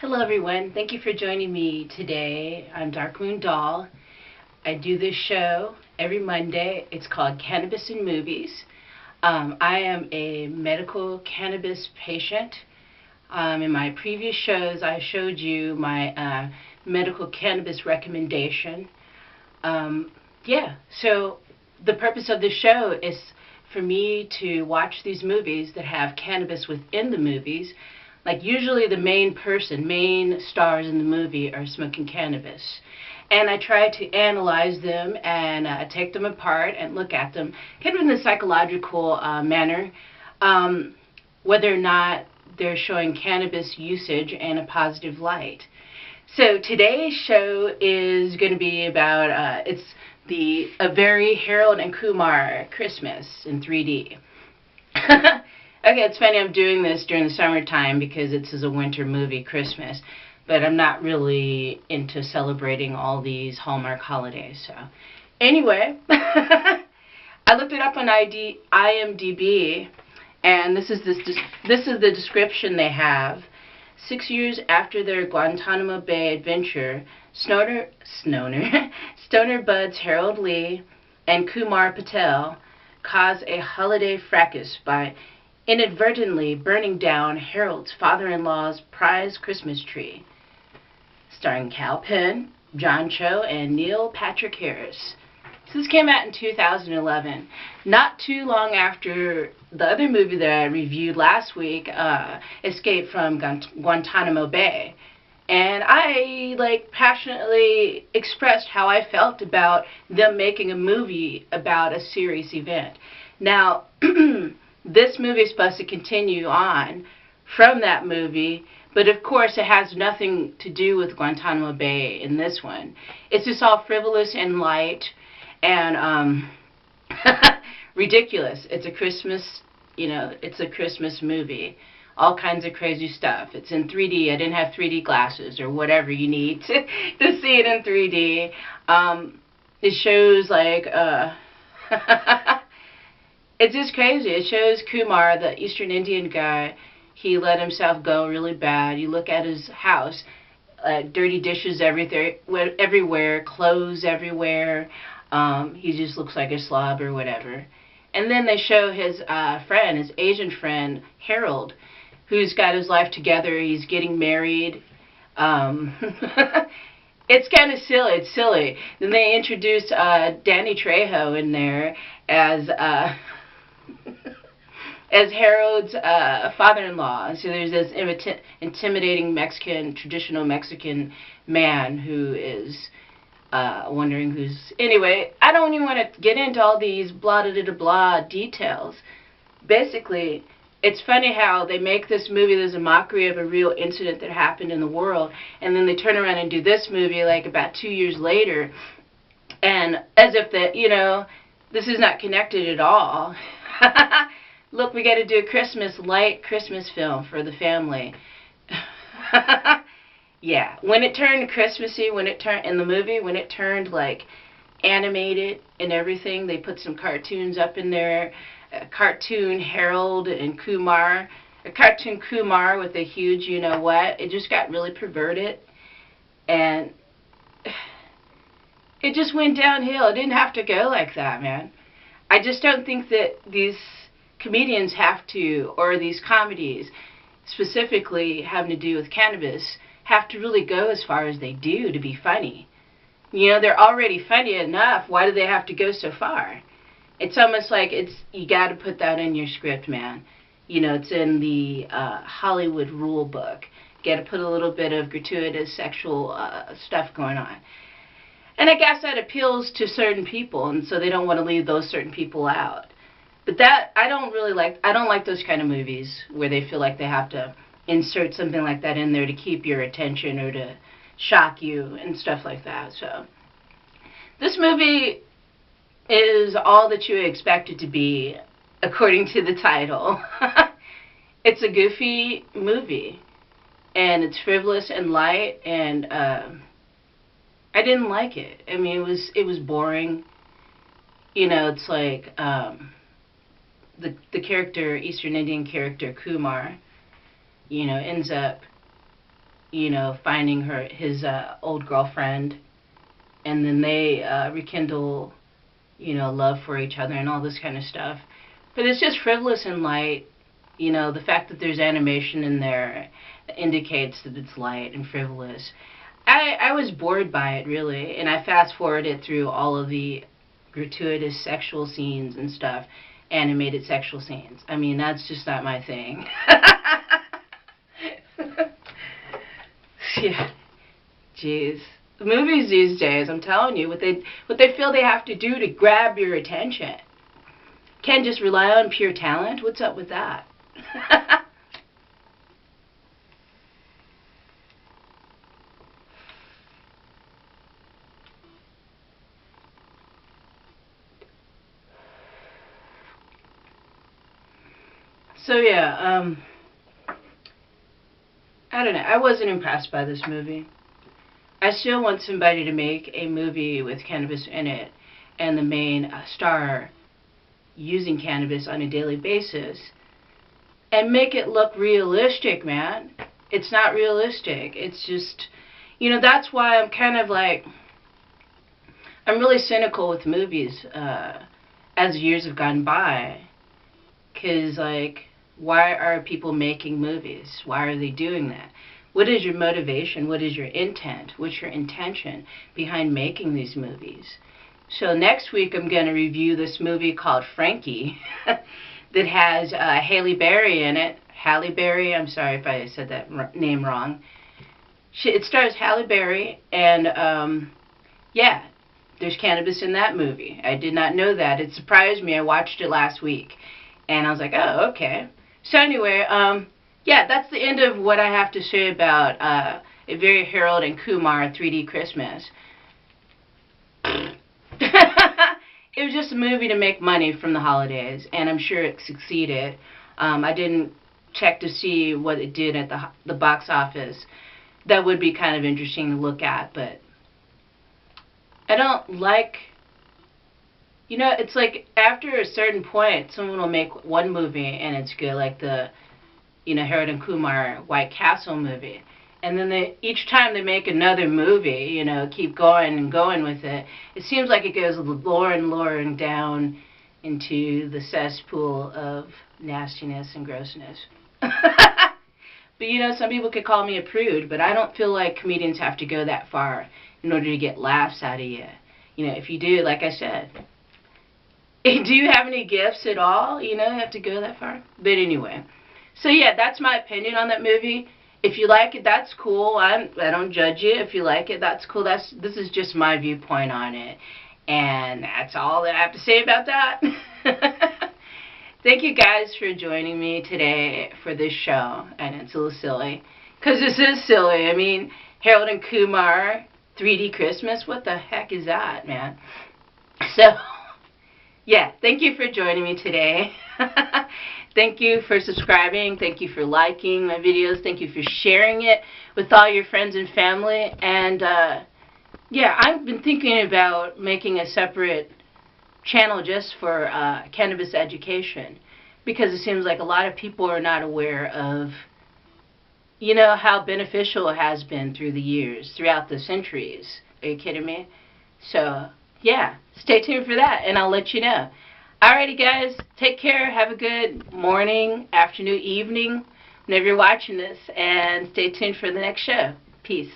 Hello everyone, thank you for joining me today. I'm DarkMoon Doll. I do this show every Monday. It's called Cannabis in Movies. I am a medical cannabis patient. In my previous shows I showed you my medical cannabis recommendation. So the purpose of the show is for me to watch these movies that have cannabis within the movies. Like usually the main stars in the movie are smoking cannabis. And I try to analyze them and take them apart and look at them kind of in a psychological manner, whether or not they're showing cannabis usage in a positive light. So today's show is going to be about, it's the A Very Harold and Kumar Christmas in 3D. Okay, it's funny I'm doing this during the summertime because this is a winter movie, Christmas, but I'm not really into celebrating all these Hallmark holidays. So, anyway, I looked it up on IMDb, and this is the description they have. 6 years after their Guantanamo Bay adventure, stoner buds Harold Lee and Kumar Patel cause a holiday fracas by inadvertently burning down Harold's father-in-law's prized Christmas tree. Starring Cal Penn, John Cho, and Neil Patrick Harris. So this came out in 2011, not too long after the other movie that I reviewed last week, Escape from Guantanamo Bay. And I passionately expressed how I felt about them making a movie about a serious event. Now, this movie is supposed to continue on from that movie, but of course it has nothing to do with Guantanamo Bay in this one. It's just all frivolous and light and ridiculous. It's a Christmas, it's a Christmas movie. All kinds of crazy stuff. It's in 3D. I didn't have 3D glasses or whatever you need to see it in 3D. It shows it's just crazy. It shows Kumar, the Eastern Indian guy. He let himself go really bad. You look at his house, dirty dishes everywhere, clothes everywhere. He just looks like a slob or whatever. And then they show his friend, his Asian friend, Harold, who's got his life together. He's getting married. It's kind of silly. It's silly. Then they introduced Danny Trejo in there as as Harold's father-in-law. So there's this intimidating traditional Mexican man who is wondering who's... Anyway, I don't even want to get into all these blah-da-da-da-blah details. Basically, it's funny how they make this movie as a mockery of a real incident that happened in the world, and then they turn around and do this movie about 2 years later, and as if that, this is not connected at all. Look, we got to do a light Christmas film for the family. Yeah, when it turned Christmassy, in the movie, when it turned animated and everything, they put some cartoons up in there. Cartoon Harold and Kumar, a cartoon Kumar with a huge you-know-what. It just got really perverted, and it just went downhill. It didn't have to go like that, man. I just don't think that these comedians have to, or these comedies, specifically having to do with cannabis, have to really go as far as they do to be funny. They're already funny enough. Why do they have to go so far? It's almost like you got to put that in your script, man. It's in the Hollywood rule book. Got to put a little bit of gratuitous sexual stuff going on. And I guess that appeals to certain people, and so they don't want to leave those certain people out. But I don't like those kind of movies where they feel like they have to insert something like that in there to keep your attention or to shock you and stuff like that. So this movie is all that you expect it to be, according to the title. It's a goofy movie, and it's frivolous and light, and I didn't like it. I mean, it was boring. It's like the character, Eastern Indian character Kumar, ends up finding his old girlfriend, and then they rekindle, love for each other and all this kind of stuff. But it's just frivolous and light. The fact that there's animation in there indicates that it's light and frivolous. I was bored by it, really, and I fast-forwarded through all of the gratuitous sexual scenes and stuff, animated sexual scenes. I mean, that's just not my thing. Yeah. Jeez. The movies these days, I'm telling you, what they feel they have to do to grab your attention. Can't just rely on pure talent. What's up with that? So yeah, I don't know. I wasn't impressed by this movie. I still want somebody to make a movie with cannabis in it and the main star using cannabis on a daily basis and make it look realistic, man. It's not realistic. It's just, that's why I'm kind of like, I'm really cynical with movies as years have gone by. Because, like, why are people making movies? Why are they doing that? What is your motivation? What is your intent? What's your intention behind making these movies? So next week I'm going to review this movie called Frankie that has Halle Berry in it. Halle Berry, I'm sorry if I said that name wrong. It stars Halle Berry, and yeah, there's cannabis in that movie. I did not know that. It surprised me. I watched it last week, and I was like, oh, okay. So anyway, yeah, that's the end of what I have to say about A Very Harold and Kumar 3D Christmas. It was just a movie to make money from the holidays, and I'm sure it succeeded. I didn't check to see what it did at the box office. That would be kind of interesting to look at, but I don't like... it's like after a certain point, someone will make one movie and it's good, like the, Harold and Kumar White Castle movie. And then each time they make another movie, keep going and going with it, it seems like it goes lower and lower down into the cesspool of nastiness and grossness. But, some people could call me a prude, but I don't feel like comedians have to go that far in order to get laughs out of you. If you do, like I said, do you have any gifts at all? You have to go that far. But anyway. So yeah, that's my opinion on that movie. If you like it, that's cool. I don't judge you. If you like it, that's cool. This is just my viewpoint on it. And that's all that I have to say about that. Thank you guys for joining me today for this show. And it's a little silly. Because this is silly. I mean, Harold and Kumar 3D Christmas. What the heck is that, man? So... yeah, thank you for joining me today. Thank you for subscribing. Thank you for liking my videos. Thank you for sharing it with all your friends and family. And, yeah, I've been thinking about making a separate channel just for cannabis education. Because it seems like a lot of people are not aware of, how beneficial it has been through the years, throughout the centuries. Are you kidding me? So... yeah, stay tuned for that, and I'll let you know. Alrighty, guys, take care. Have a good morning, afternoon, evening, whenever you're watching this, and stay tuned for the next show. Peace.